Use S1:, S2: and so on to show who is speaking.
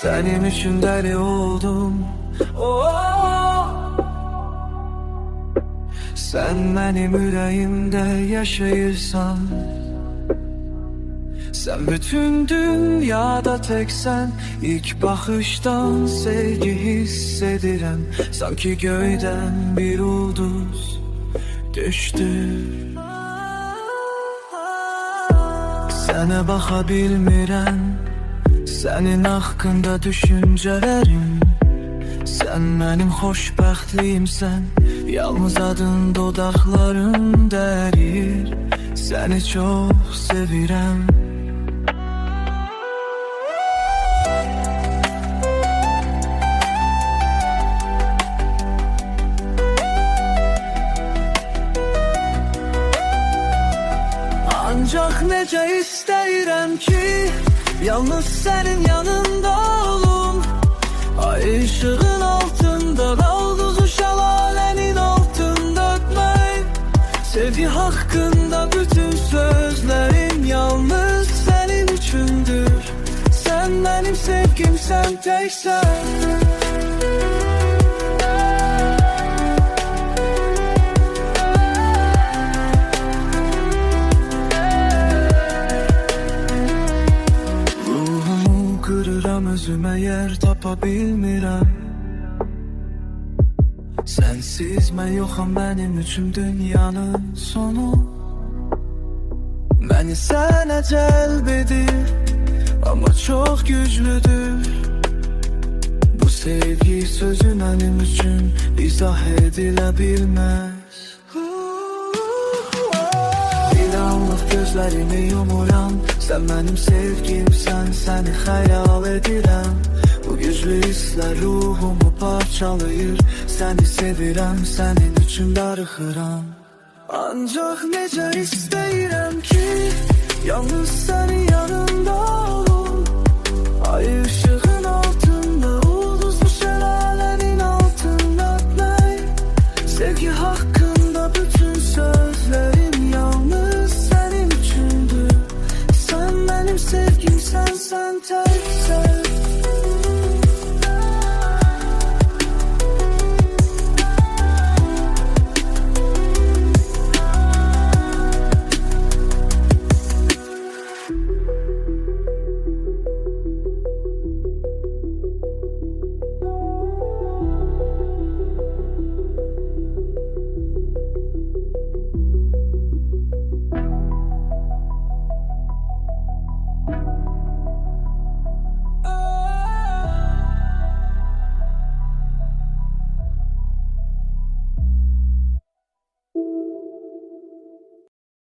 S1: Senin için deli oldum. Sen benim yüreğimde yaşayırsan, sen bütün dünyada teksen. İlk bakıştan sevgi hissediren, sanki göyden bir ulduz düştü. Sənə baxa bilmirəm, sənin haqqında düşüncələrim. Sən mənim xoşbəxtliyimsən, yalnız adın dodaqlarım dərir. Səni çox sevirəm. Ancaq necə istəyirəm ki, yalnız sənin yanında olum. Ay ışığın altında, dalğızı şəlalənin altında ötmək. Sevgi haqqında bütün sözlərim yalnız sənin üçündür. Sən mənim sevgimsən, təksən. Özümə yer tapa bilmirəm. Sənsiz mən yoxam, mənim üçün dünyanın sonu. Məni sənə cəlb edir, amma çox güclüdür. Bu sevgi sözü mənim üçün izah edilə bilməz. Bir anlıq gözlərimi yumuram, sən mənim sevgimsən, səni xəyal edirəm. Bu güclü hisslər ruhumu parçalayır. Səni sevirəm, sənin üçün darıxıram. Ancaq necə istəyirəm ki, yalnız sənin yanında